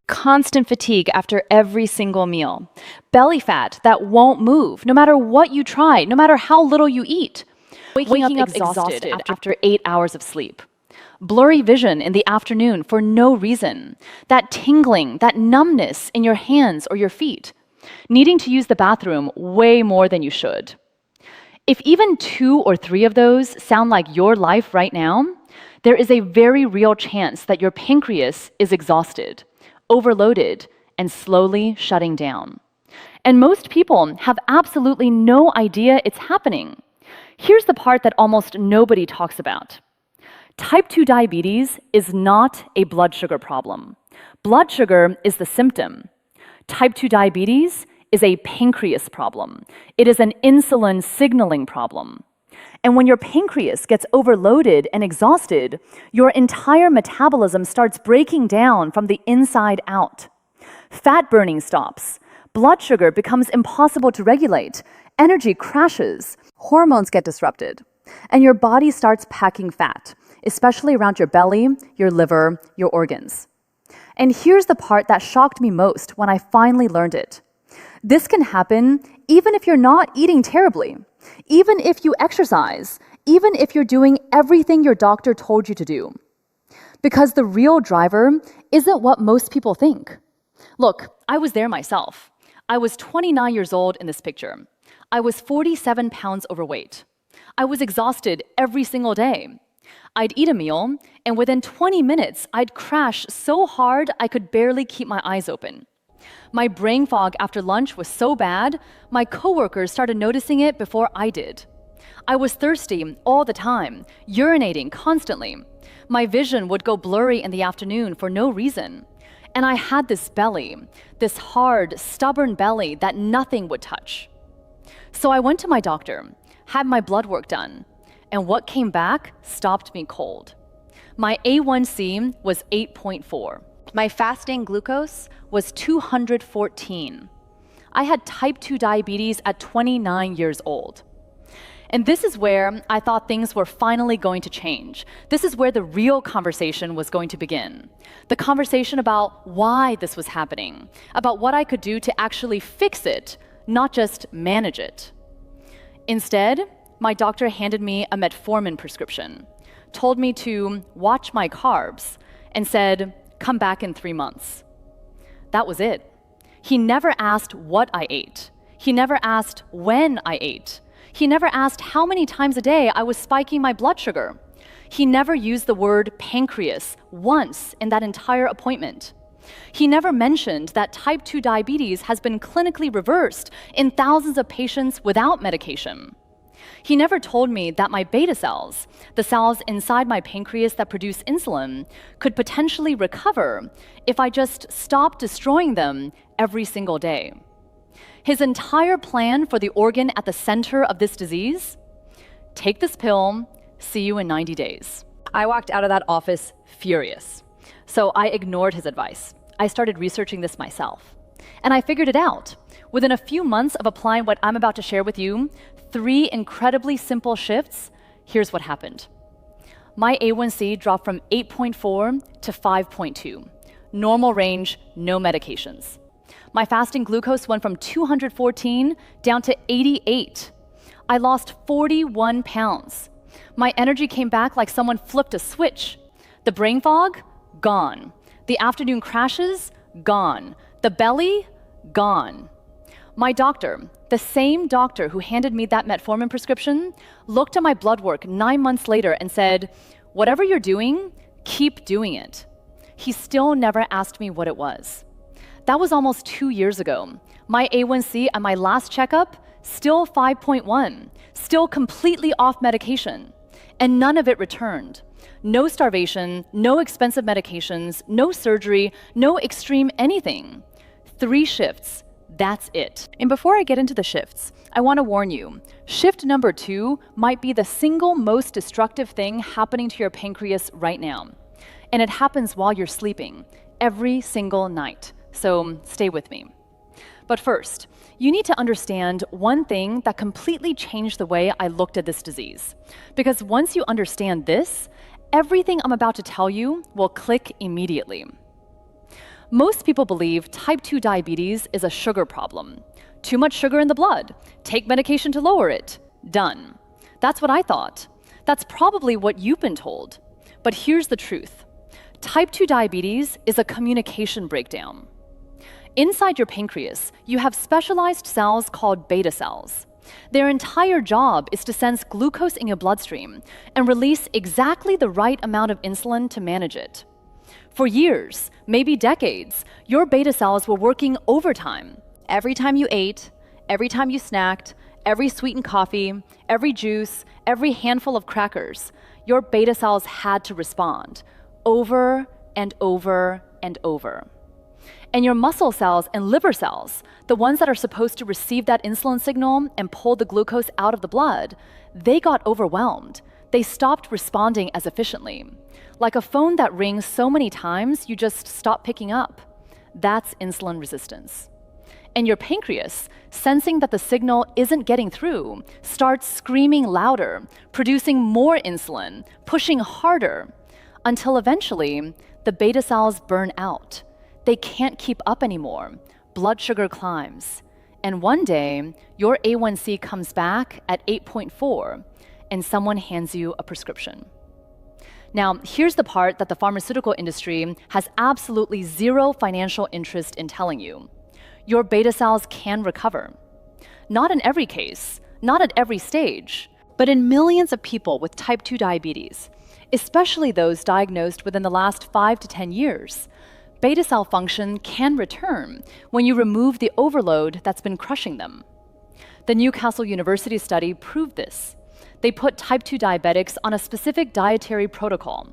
constant fatigue after every single meal, belly fat that won't move no matter what you try, no matter how little you eat, waking up exhausted after 8 hours of sleep, blurry vision in the afternoon for no reason, that tingling, that numbness in your hands or your feet, needing to use the bathroom way more than you should. If even 2 or 3 of those sound like your life right now, there is a very real chance that your pancreas is exhausted, overloaded, and slowly shutting down. And most people have absolutely no idea it's happening. Here's the part that almost nobody talks about. Type 2 diabetes is not a blood sugar problem. Blood sugar is the symptom. Type 2 diabetes is a pancreas problem. It is an insulin signaling problem. And when your pancreas gets overloaded and exhausted, your entire metabolism starts breaking down from the inside out. Fat burning stops. Blood sugar becomes impossible to regulate. Energy crashes. Hormones get disrupted. And your body starts packing fat, especially around your belly, your liver, your organs. And here's the part that shocked me most when I finally learned it. This can happen even if you're not eating terribly, even if you exercise, even if you're doing everything your doctor told you to do. Because the real driver isn't what most people think. Look, I was there myself. I was 29 years old in this picture. I was 47 pounds overweight. I was exhausted every single day. I'd eat a meal, and within 20 minutes, I'd crash so hard I could barely keep my eyes open. My brain fog after lunch was so bad, my coworkers started noticing it before I did. I was thirsty all the time, urinating constantly. My vision would go blurry in the afternoon for no reason. And I had this belly, this hard, stubborn belly that nothing would touch. So I went to my doctor, had my blood work done, and what came back stopped me cold. My A1C was 8.4. My fasting glucose was 214. I had type 2 diabetes at 29 years old. And this is where I thought things were finally going to change. This is where the real conversation was going to begin. The conversation about why this was happening, about what I could do to actually fix it, not just manage it. Instead, my doctor handed me a metformin prescription, told me to watch my carbs, and said, "Come back in 3 months." That was it. He never asked what I ate. He never asked when I ate. He never asked how many times a day I was spiking my blood sugar. He never used the word pancreas once in that entire appointment. He never mentioned that type 2 diabetes has been clinically reversed in thousands of patients without medication. He never told me that my beta cells, the cells inside my pancreas that produce insulin, could potentially recover if I just stopped destroying them every single day. His entire plan for the organ at the center of this disease: take this pill, see you in 90 days. I walked out of that office furious. So I ignored his advice. I started researching this myself. And I figured it out. Within a few months of applying what I'm about to share with you, 3 incredibly simple shifts, here's what happened. My A1C dropped from 8.4 to 5.2. Normal range, no medications. My fasting glucose went from 214 down to 88. I lost 41 pounds. My energy came back like someone flipped a switch. The brain fog, gone. The afternoon crashes, gone. The belly, gone. My doctor, the same doctor who handed me that metformin prescription, looked at my blood work 9 months later and said, "Whatever you're doing, keep doing it." He still never asked me what it was. That was almost 2 years ago. My A1C at my last checkup, still 5.1, still completely off medication, and none of it returned. No starvation, no expensive medications, no surgery, no extreme anything. 3 shifts, that's it. And before I get into the shifts, I want to warn you, shift number 2 might be the single most destructive thing happening to your pancreas right now. And it happens while you're sleeping, every single night. So stay with me. But first, you need to understand one thing that completely changed the way I looked at this disease. Because once you understand this, everything I'm about to tell you will click immediately. Most people believe type 2 diabetes is a sugar problem. Too much sugar in the blood. Take medication to lower it. Done. That's what I thought. That's probably what you've been told. But here's the truth. Type 2 diabetes is a communication breakdown. Inside your pancreas, you have specialized cells called beta cells. Their entire job is to sense glucose in your bloodstream and release exactly the right amount of insulin to manage it. For years, maybe decades, your beta cells were working overtime. Every time you ate, every time you snacked, every sweetened coffee, every juice, every handful of crackers, your beta cells had to respond over and over and over. And your muscle cells and liver cells, the ones that are supposed to receive that insulin signal and pull the glucose out of the blood, they got overwhelmed. They stopped responding as efficiently. Like a phone that rings so many times, you just stop picking up. That's insulin resistance. And your pancreas, sensing that the signal isn't getting through, starts screaming louder, producing more insulin, pushing harder, until eventually the beta cells burn out. They can't keep up anymore. Blood sugar climbs. And one day, your A1C comes back at 8.4, and someone hands you a prescription. Now, here's the part that the pharmaceutical industry has absolutely zero financial interest in telling you. Your beta cells can recover. Not in every case, not at every stage, but in millions of people with type 2 diabetes, especially those diagnosed within the last 5 to 10 years, beta cell function can return when you remove the overload that's been crushing them. The Newcastle University study proved this. They put type 2 diabetics on a specific dietary protocol.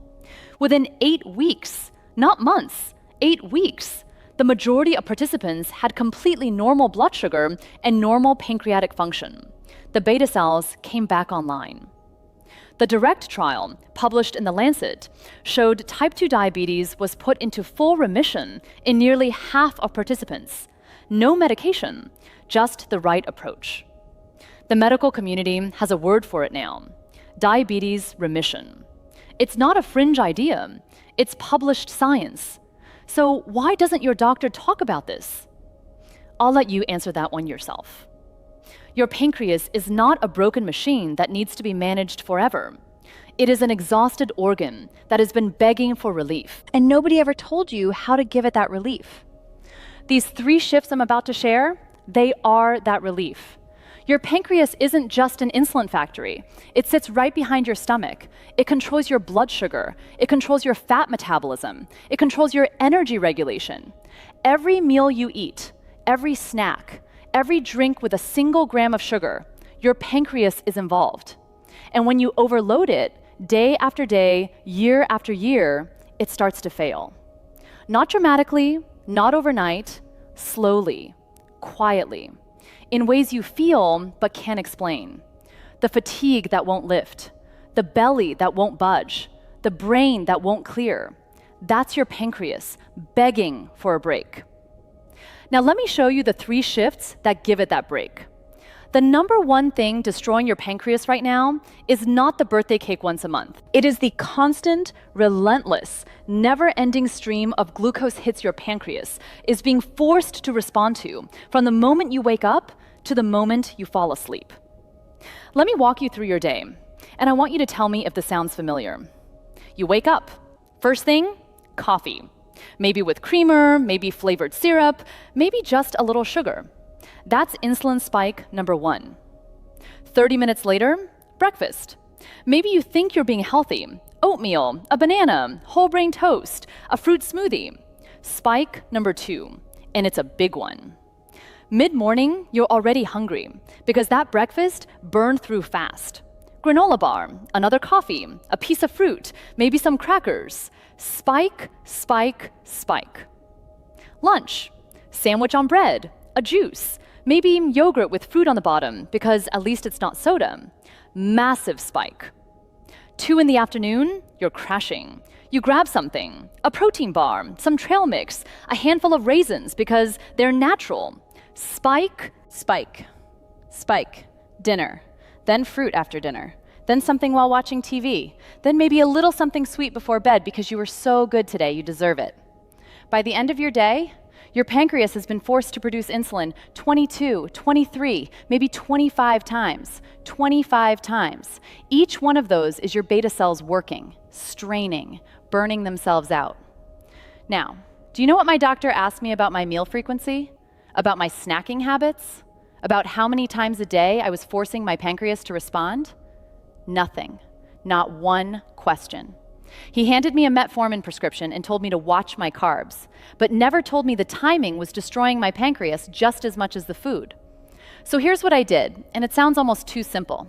Within 8 weeks, not months, 8 weeks, the majority of participants had completely normal blood sugar and normal pancreatic function. The beta cells came back online. The DIRECT trial, published in The Lancet, showed type 2 diabetes was put into full remission in nearly half of participants. No medication, just the right approach. The medical community has a word for it now: diabetes remission. It's not a fringe idea, it's published science. So why doesn't your doctor talk about this? I'll let you answer that one yourself. Your pancreas is not a broken machine that needs to be managed forever. It is an exhausted organ that has been begging for relief. And nobody ever told you how to give it that relief. These 3 shifts I'm about to share, they are that relief. Your pancreas isn't just an insulin factory. It sits right behind your stomach. It controls your blood sugar. It controls your fat metabolism. It controls your energy regulation. Every meal you eat, every snack, every drink with a single gram of sugar, your pancreas is involved. And when you overload it, day after day, year after year, it starts to fail. Not dramatically, not overnight, slowly, quietly, in ways you feel but can't explain. The fatigue that won't lift, the belly that won't budge, the brain that won't clear. That's your pancreas begging for a break. Now let me show you the 3 shifts that give it that break. The number one thing destroying your pancreas right now is not the birthday cake once a month. It is the constant, relentless, never-ending stream of glucose hits your pancreas is being forced to respond to from the moment you wake up to the moment you fall asleep. Let me walk you through your day, and I want you to tell me if this sounds familiar. You wake up. First thing, coffee. Maybe with creamer, maybe flavored syrup, maybe just a little sugar. That's insulin spike number 1. 30 minutes later, breakfast. Maybe you think you're being healthy. Oatmeal, a banana, whole grain toast, a fruit smoothie. Spike number 2, and it's a big one. Mid-morning, you're already hungry because that breakfast burned through fast. Granola bar, another coffee, a piece of fruit, maybe some crackers. Spike, spike, spike. Lunch, sandwich on bread, a juice, maybe yogurt with fruit on the bottom because at least it's not soda. Massive spike. 2 in the afternoon, you're crashing. You grab something, a protein bar, some trail mix, a handful of raisins because they're natural. Spike, spike, spike. Dinner, then fruit after dinner, then something while watching TV, then maybe a little something sweet before bed because you were so good today, you deserve it. By the end of your day, your pancreas has been forced to produce insulin 22, 23, maybe 25 times. 25 times. Each one of those is your beta cells working, straining, burning themselves out. Now, do you know what my doctor asked me about my meal frequency? About my snacking habits? About how many times a day I was forcing my pancreas to respond? Nothing. Not one question. He handed me a metformin prescription and told me to watch my carbs, but never told me the timing was destroying my pancreas just as much as the food. So here's what I did, and it sounds almost too simple.